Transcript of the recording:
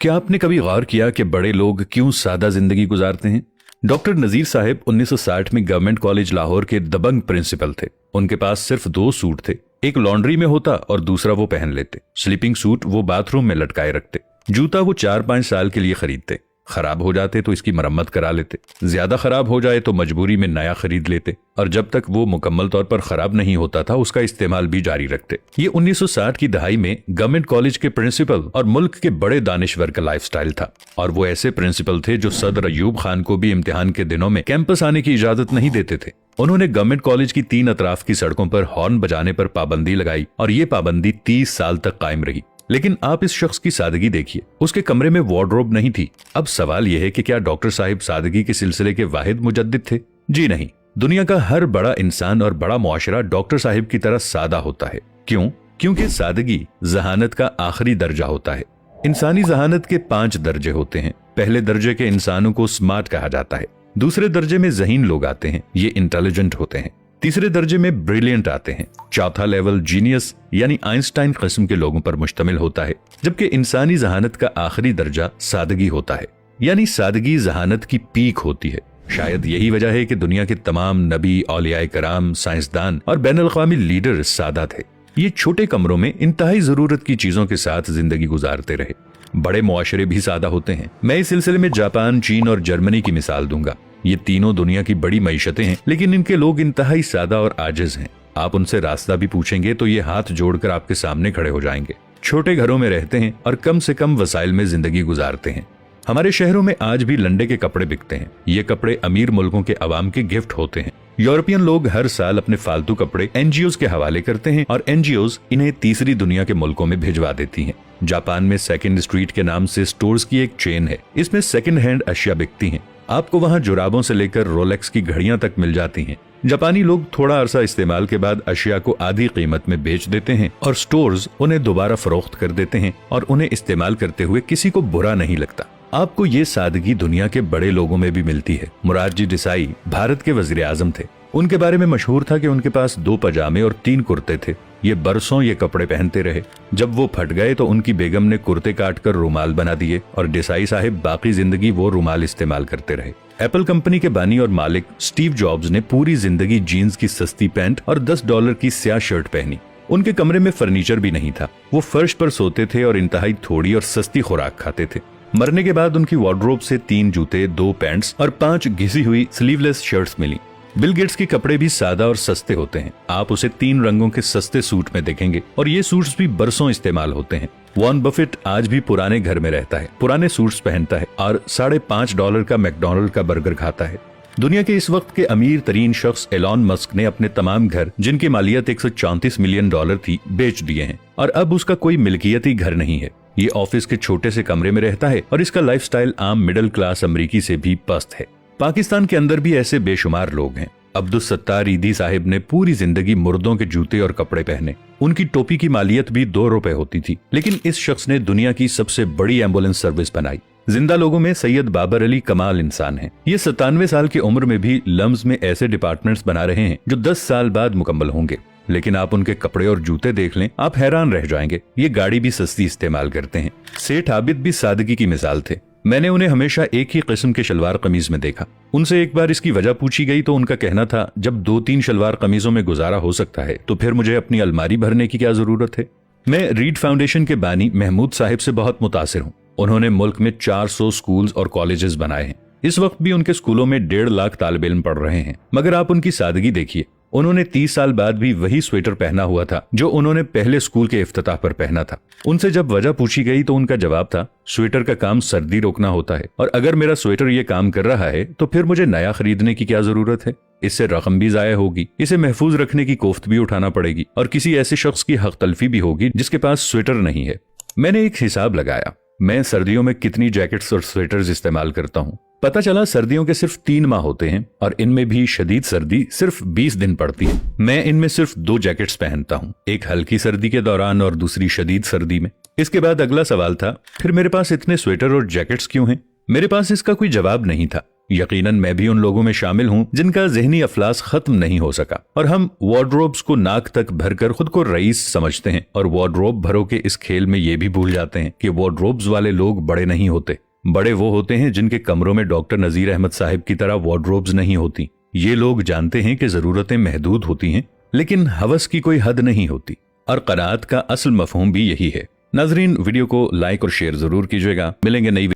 क्या आपने कभी गौर किया कि बड़े लोग क्यों सादा जिंदगी गुजारते हैं? डॉक्टर नजीर साहब 1960 में गवर्नमेंट कॉलेज लाहौर के दबंग प्रिंसिपल थे। उनके पास सिर्फ 2 सूट थे, एक लॉन्ड्री में होता और दूसरा वो पहन लेते। स्लीपिंग सूट वो बाथरूम में लटकाए रखते। जूता वो 4-5 साल के लिए खरीदते। खराब हो जाते तो इसकी मरम्मत करा लेते, ज्यादा खराब हो जाए तो मजबूरी में नया खरीद लेते, और जब तक वो मुकम्मल तौर पर खराब नहीं होता था उसका इस्तेमाल भी जारी रखते। ये 1960 की दहाई में गवर्नमेंट कॉलेज के प्रिंसिपल और मुल्क के बड़े दानिश्वर का लाइफस्टाइल था। और वो ऐसे प्रिंसिपल थे जो सदर अयूब खान को भी इम्तिहान के दिनों में कैंपस आने की इजाजत नहीं देते थे। उन्होंने गवर्नमेंट कॉलेज की 3 अतराफ की सड़कों पर हॉर्न बजाने पर पाबंदी लगाई और ये पाबंदी 30 साल तक कायम रही। लेकिन आप इस शख्स की सादगी देखिए, उसके कमरे में वार्डरोब नहीं थी। अब सवाल यह है कि क्या डॉक्टर साहिब सादगी के सिलसिले के वाहिद मुजद्दिद थे? जी नहीं। दुनिया का हर बड़ा इंसान और बड़ा मुआशरा डॉक्टर साहिब की तरह सादा होता है। क्यों? क्योंकि सादगी जहानत का आखिरी दर्जा होता है। इंसानी जहानत के 5 दर्जे होते हैं। पहले दर्जे के इंसानों को स्मार्ट कहा जाता है। दूसरे दर्जे में ज़हीन लोग आते हैं, ये इंटेलिजेंट होते हैं। तीसरे दर्जे में ब्रिलियंट आते हैं। चौथा लेवल जीनियस यानी आइंस्टाइन किस्म के लोगों पर मुश्तमिल होता है। जबकि इंसानी जहानत का आखिरी दर्जा सादगी होता है, यानी सादगी जहानत की पीक होती है। शायद यही वजह है कि दुनिया के तमाम नबी, औलियाए कराम, साइंसदान और बैनुल अक़वामी लीडर सादा थे। ये छोटे कमरों में इंतहाई जरूरत की चीजों के साथ जिंदगी गुजारते रहे। बड़े मुआशरे भी सादा होते हैं। मैं इस सिलसिले में जापान, चीन और जर्मनी की मिसाल दूंगा। ये तीनों दुनिया की बड़ी मईशतें हैं, लेकिन इनके लोग इंतहाई सादा और आजिज हैं। आप उनसे रास्ता भी पूछेंगे तो ये हाथ जोड़कर आपके सामने खड़े हो जाएंगे। छोटे घरों में रहते हैं और कम से कम वसाइल में जिंदगी गुजारते हैं। हमारे शहरों में आज भी लंडे के कपड़े बिकते हैं। ये कपड़े अमीर मुल्कों के अवाम के गिफ्ट होते हैं। यूरोपियन लोग हर साल अपने फालतू कपड़े एनजीओज के हवाले करते हैं और एनजीओज इन्हें तीसरी दुनिया के मुल्कों में भिजवा देती हैं। जापान में सेकंड स्ट्रीट के नाम से स्टोर्स की एक चेन है। इसमें सेकंड हैंड अशिया बिकती हैं। आपको वहाँ जुराबों से लेकर रोलेक्स की घड़ियां तक मिल जाती हैं। जापानी लोग थोड़ा अरसा इस्तेमाल के बाद अशिया को आधी कीमत में बेच देते हैं और स्टोर्स उन्हें दोबारा फरोख्त कर देते हैं और उन्हें इस्तेमाल करते हुए किसी को बुरा नहीं लगता। आपको ये सादगी दुनिया के बड़े लोगों में भी मिलती है। मुरारजी देसाई भारत के वजीर आजम थे। उनके बारे में मशहूर था कि उनके पास 2 पजामे और 3 कुर्ते थे। ये बरसों ये कपड़े पहनते रहे। जब वो फट गए तो उनकी बेगम ने कुर्ते काटकर रुमाल बना दिए और देसाई साहिब बाकी जिंदगी वो रुमाल इस्तेमाल करते रहे। एप्पल कंपनी के बानी और मालिक स्टीव जॉब्स ने पूरी जिंदगी जीन्स की सस्ती पैंट और $10 की स्याह शर्ट पहनी। उनके कमरे में फर्नीचर भी नहीं था। वो फर्श पर सोते थे और इंतहाई थोड़ी और सस्ती खुराक खाते थे। मरने के बाद उनकी वार्डरोब से 3 जूते, 2 पैंट्स और 5 घिसी हुई स्लीवलेस शर्ट्स मिली। बिल गेट्स के कपड़े भी सादा और सस्ते होते हैं। आप उसे 3 रंगों के सस्ते सूट में देखेंगे और ये सूट्स भी बरसों इस्तेमाल होते हैं। वॉरेन बफेट आज भी पुराने घर में रहता है, पुराने सूट्स पहनता है और $5.5 का मैकडॉनल्ड का बर्गर खाता है। दुनिया के इस वक्त के अमीर तरीन शख्स एलॉन मस्क ने अपने तमाम घर, जिनकी मालियत $134 मिलियन थी, बेच दिए हैं और अब उसका कोई मिल्कियती घर नहीं है। ये ऑफिस के छोटे से कमरे में रहता है और इसका लाइफस्टाइल आम मिडिल क्लास अमरीकी से भी पस्त है। पाकिस्तान के अंदर भी ऐसे बेशुमार लोग हैं। अब्दुल सत्तार ईदी साहिब ने पूरी जिंदगी मुर्दों के जूते और कपड़े पहने। उनकी टोपी की मालियत भी $2 होती थी, लेकिन इस शख्स ने दुनिया की सबसे बड़ी एम्बुलेंस सर्विस बनाई। जिंदा लोगों में सैयद बाबर अली कमाल इंसान हैं। ये 97 साल की उम्र में भी लम्स में ऐसे डिपार्टमेंट्स बना रहे हैं जो 10 साल बाद मुकम्मल होंगे। लेकिन आप उनके कपड़े और जूते देख लें, आप हैरान रह जाएंगे। ये गाड़ी भी सस्ती इस्तेमाल करते हैं। सेठ आबिद भी सादगी की मिसाल थे। मैंने उन्हें हमेशा एक ही किस्म के शलवार कमीज में देखा। उनसे एक बार इसकी वजह पूछी गई तो उनका कहना था, जब 2-3 शलवार कमीजों में गुजारा हो सकता है तो फिर मुझे अपनी अलमारी भरने की क्या जरूरत है। मैं रीड फाउंडेशन के बानी महमूद साहिब से बहुत मुतासिर हूँ। उन्होंने मुल्क में 400 स्कूल्स और कॉलेजेस बनाए हैं। इस वक्त भी उनके स्कूलों में 1.5 लाख तालिब इल्म पढ़ रहे हैं। मगर आप उनकी सादगी देखिए। उन्होंने 30 साल बाद भी वही स्वेटर पहना हुआ था जो उन्होंने पहले स्कूल के इफ्तिताह पर पहना था। उनसे जब वजह पूछी गई तो उनका जवाब था, स्वेटर का काम सर्दी रोकना होता है और अगर मेरा स्वेटर ये काम कर रहा है तो फिर मुझे नया खरीदने की क्या जरूरत है। इससे रकम भी जाया होगी, इसे महफूज रखने की कोफ्त भी उठाना पड़ेगी और किसी ऐसे शख्स की हक तलफी भी होगी जिसके पास स्वेटर नहीं है। मैंने एक हिसाब लगाया, मैं सर्दियों में कितनी जैकेट्स और स्वेटर्स इस्तेमाल करता हूँ। पता चला सर्दियों के सिर्फ 3 माह होते हैं और इनमें भी शदीद सर्दी सिर्फ 20 दिन पड़ती है। मैं इनमें सिर्फ 2 जैकेट्स पहनता हूँ, एक हल्की सर्दी के दौरान और दूसरी शदीद सर्दी में। इसके बाद अगला सवाल था, फिर मेरे पास इतने स्वेटर और जैकेट्स क्यों हैं? मेरे पास इसका कोई जवाब नहीं था। यकीनन मैं भी उन लोगों में शामिल हूं जिनका ज़हनी अफलास खत्म नहीं हो सका, और हम वार्डरोब्स को नाक तक भरकर खुद को रईस समझते हैं और वार्डरोब भरो के इस खेल में ये भी भूल जाते हैं कि वार्डरोब्स वाले लोग बड़े नहीं होते। बड़े वो होते हैं जिनके कमरों में डॉक्टर नजीर अहमद साहिब की तरह वार्डरोब्स नहीं होती। ये लोग जानते हैं कि जरूरतें महदूद होती हैं, लेकिन हवस की कोई हद नहीं होती, और क़नाअत का असल मफहूम भी यही है। नाज़रीन, वीडियो को लाइक और शेयर जरूर कीजिएगा। मिलेंगे नई